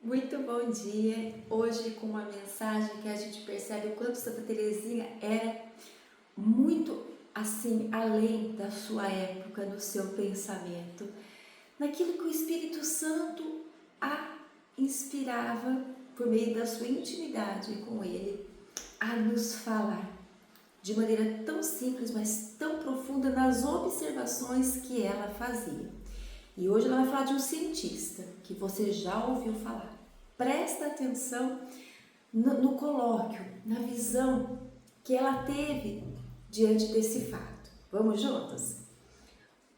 Muito bom dia! Hoje com uma mensagem que a gente percebe o quanto Santa Teresinha era muito assim, além da sua época, no seu pensamento, naquilo que o Espírito Santo a inspirava por meio da sua intimidade com ele, a nos falar de maneira tão simples, mas tão profunda nas observações que ela fazia. E hoje ela vai falar de um cientista que você já ouviu falar. Presta atenção no colóquio, na visão que ela teve diante desse fato. Vamos juntos?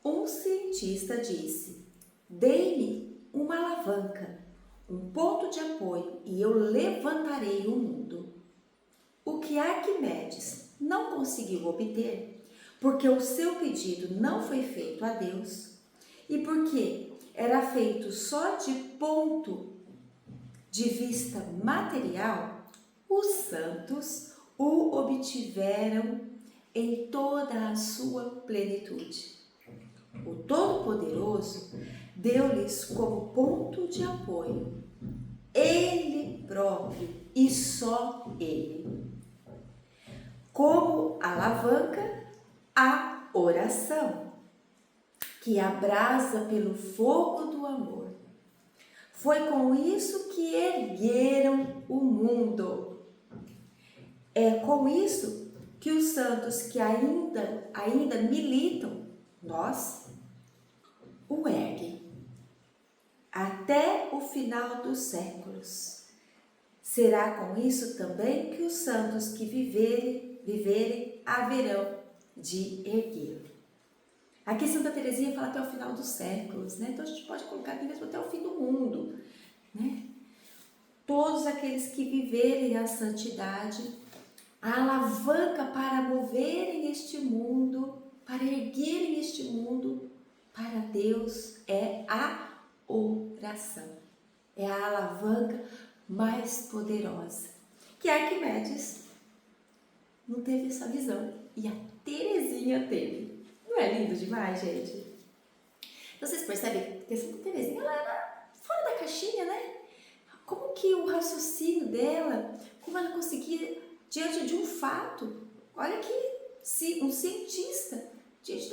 Um cientista disse: dê-me uma alavanca, um ponto de apoio e eu levantarei o mundo. O que Arquimedes não conseguiu obter, porque o seu pedido não foi feito a Deus, e porque era feito só de ponto de vista material, os santos o obtiveram em toda a sua plenitude. O Todo-Poderoso deu-lhes como ponto de apoio Ele próprio e só Ele. Como alavanca, a oração, que abrasa pelo fogo do amor. Foi com isso que ergueram o mundo. É com isso que os santos que ainda militam, nós, o erguem. Até o final dos séculos. Será com isso também que os santos que viverem haverão de erguê-lo. Aqui Santa Teresinha fala até o final dos séculos, né? Então a gente pode colocar aqui mesmo até o fim do mundo, né? Todos aqueles que viverem a santidade, a alavanca para moverem este mundo, para erguerem este mundo para Deus é a oração. É a alavanca mais poderosa. Que Arquimedes não teve essa visão e a Teresinha teve. Não é lindo demais, gente? Vocês percebem que Santa Teresinha ela era fora da caixinha, né? Como que o raciocínio dela, como ela conseguia, diante de um fato, olha que um cientista, diante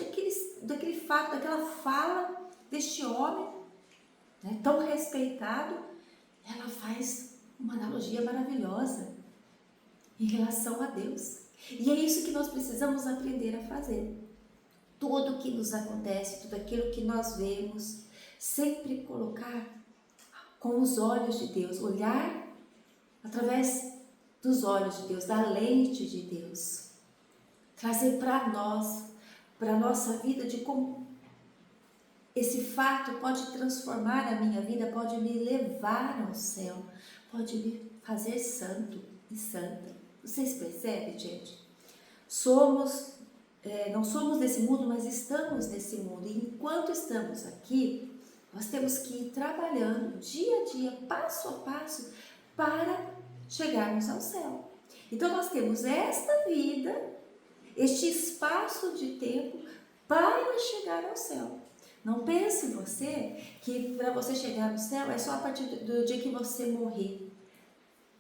daquele fato, daquela fala deste homem, né, tão respeitado, ela faz uma analogia maravilhosa em relação a Deus. E é isso que nós precisamos aprender a fazer. Tudo o que nos acontece, tudo aquilo que nós vemos, sempre colocar com os olhos de Deus, olhar através dos olhos de Deus, da lente de Deus, trazer para nós, para a nossa vida, de como esse fato pode transformar a minha vida, pode me levar ao céu, pode me fazer santo e santa. Vocês percebem, gente? Não somos desse mundo, mas estamos nesse mundo. E enquanto estamos aqui, nós temos que ir trabalhando dia a dia, passo a passo, para chegarmos ao céu. Então nós temos esta vida, este espaço de tempo para chegar ao céu. Não pense você que para você chegar no céu é só a partir do dia que você morrer.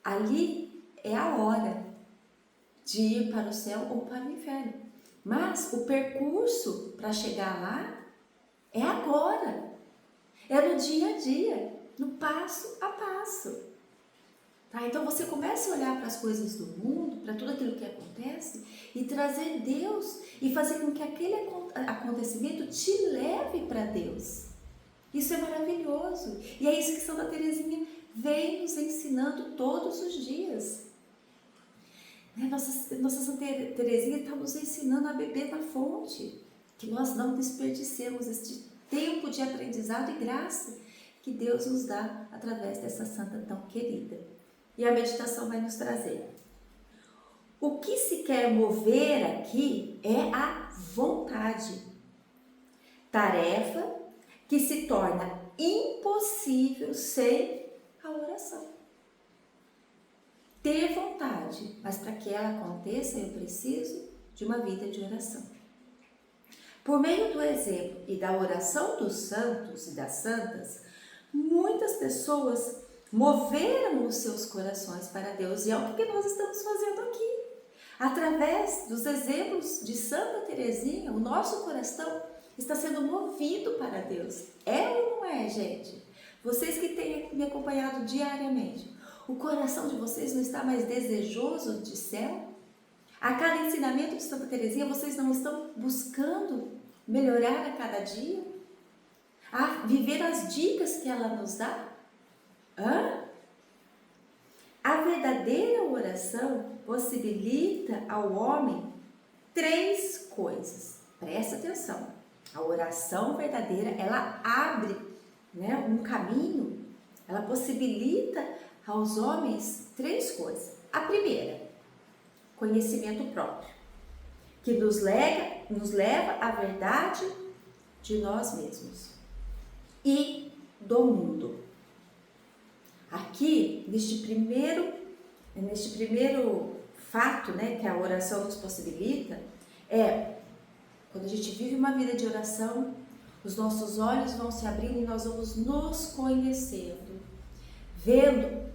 Ali é a hora de ir para o céu ou para o inferno. Mas o percurso para chegar lá é agora, é no dia a dia, no passo a passo. Tá? Então você começa a olhar para as coisas do mundo, para tudo aquilo que acontece e trazer Deus e fazer com que aquele acontecimento te leve para Deus. Isso é maravilhoso e é isso que Santa Teresinha vem nos ensinando todos os dias. Nossa Santa Teresinha está nos ensinando a beber da fonte, que nós não desperdicemos este tempo de aprendizado e graça que Deus nos dá através dessa santa tão querida. E a meditação vai nos trazer. O que se quer mover aqui é a vontade, tarefa que se torna impossível sem a oração. Ter vontade, mas para que ela aconteça eu preciso de uma vida de oração. Por meio do exemplo e da oração dos santos e das santas, muitas pessoas moveram os seus corações para Deus. E é o que nós estamos fazendo aqui. Através dos exemplos de Santa Teresinha, o nosso coração está sendo movido para Deus. É ou não é, gente? Vocês que têm me acompanhado diariamente, o coração de vocês não está mais desejoso de céu? A cada ensinamento de Santa Teresinha, vocês não estão buscando melhorar a cada dia? A viver as dicas que ela nos dá? A verdadeira oração possibilita ao homem 3 coisas. Presta atenção. A oração verdadeira, ela abre, um caminho, ela possibilita aos homens 3 coisas. A primeira, conhecimento próprio, que nos leva à verdade de nós mesmos e do mundo. Aqui, neste primeiro fato, que a oração nos possibilita, quando a gente vive uma vida de oração, os nossos olhos vão se abrindo e nós vamos nos conhecendo, vendo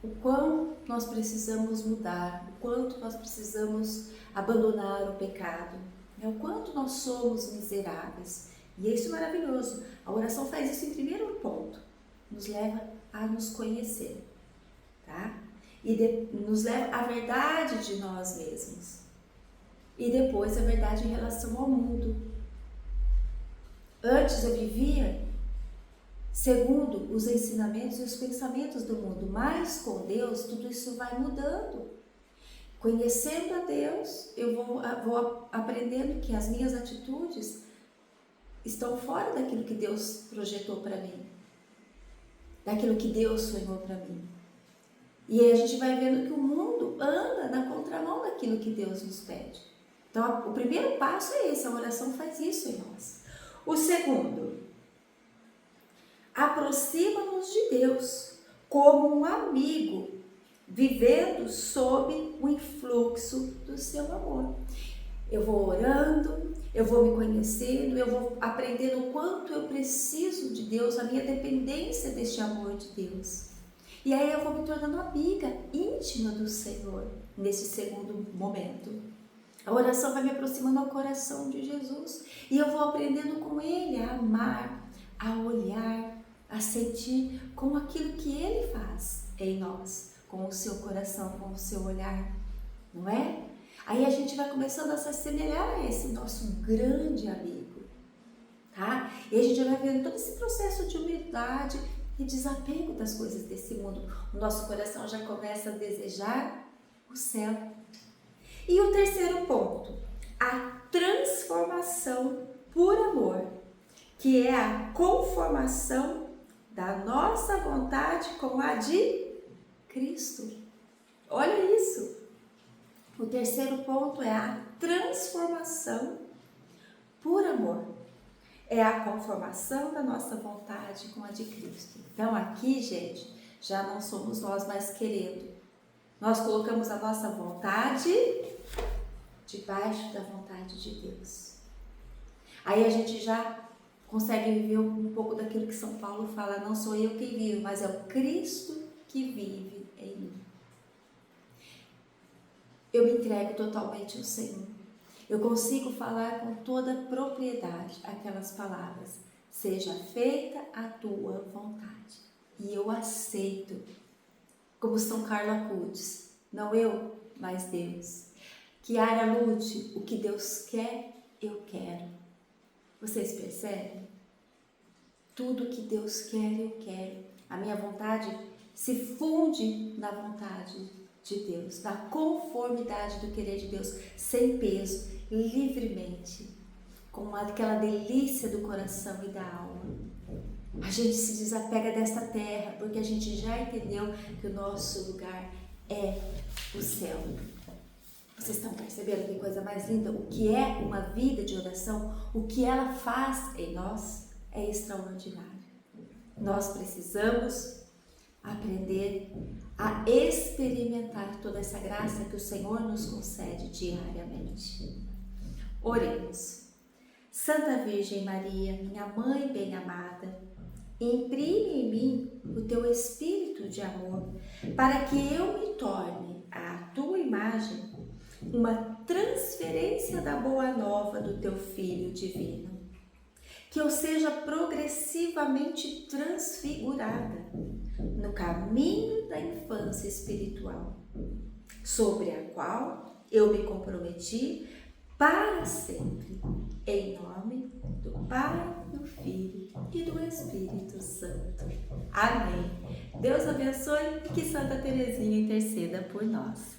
o quão nós precisamos mudar, o quanto nós precisamos abandonar o pecado, o quanto nós somos miseráveis. E é isso maravilhoso. A oração faz isso em primeiro ponto, nos leva a nos conhecer, tá? E nos leva à verdade de nós mesmos. E depois a verdade em relação ao mundo. Antes eu vivia segundo os ensinamentos e os pensamentos do mundo, mas com Deus tudo isso vai mudando. Conhecendo a Deus, eu vou aprendendo que as minhas atitudes estão fora daquilo que Deus projetou para mim, daquilo que Deus sonhou para mim. E aí a gente vai vendo que o mundo anda na contramão daquilo que Deus nos pede. Então, o primeiro passo é esse, a oração faz isso em nós. O segundo, aproxima-nos de Deus como um amigo, vivendo sob o influxo do seu amor. Eu vou orando, eu vou me conhecendo, eu vou aprendendo o quanto eu preciso de Deus, a minha dependência deste amor de Deus. E aí eu vou me tornando amiga íntima do Senhor nesse segundo momento. A oração vai me aproximando ao coração de Jesus e eu vou aprendendo com Ele a amar, a olhar, a sentir com aquilo que Ele faz em nós, com o seu coração, com o seu olhar, não é? Aí a gente vai começando a se assemelhar a esse nosso grande amigo, tá? E a gente vai vendo todo esse processo de humildade e desapego das coisas desse mundo. O nosso coração já começa a desejar o céu. E o terceiro ponto, a transformação por amor, que é a conformação da nossa vontade com a de Cristo. Olha isso! O terceiro ponto é a transformação por amor. É a conformação da nossa vontade com a de Cristo. Então aqui, gente, já não somos nós mais querendo. Nós colocamos a nossa vontade debaixo da vontade de Deus. Aí a gente já consegue viver um pouco daquilo que São Paulo fala, não sou eu quem vivo, mas é o Cristo que vive em mim. Eu me entrego totalmente ao Senhor. Eu consigo falar com toda propriedade aquelas palavras. Seja feita a tua vontade. E eu aceito. Como São Carlo Acutis. Não eu, mas Deus. Chiara Lute, o que Deus quer, eu quero. Vocês percebem? Tudo que Deus quer, eu quero. A minha vontade se funde na vontade de Deus, na conformidade do querer de Deus, sem peso, livremente, com aquela delícia do coração e da alma. A gente se desapega desta terra, porque a gente já entendeu que o nosso lugar é o céu. Vocês estão percebendo que coisa mais linda? O que é uma vida de oração, o que ela faz em nós é extraordinário. Nós precisamos aprender a experimentar toda essa graça que o Senhor nos concede diariamente. Oremos. Santa Virgem Maria, minha Mãe bem-amada, Imprime em mim o teu espírito de amor, para que eu me torne à tua imagem uma transferência da boa nova do teu Filho divino. Que eu seja progressivamente transfigurada no caminho da infância espiritual, sobre a qual eu me comprometi para sempre, em nome do Pai, do Filho e do Espírito Santo. Amém. Deus abençoe e que Santa Teresinha interceda por nós.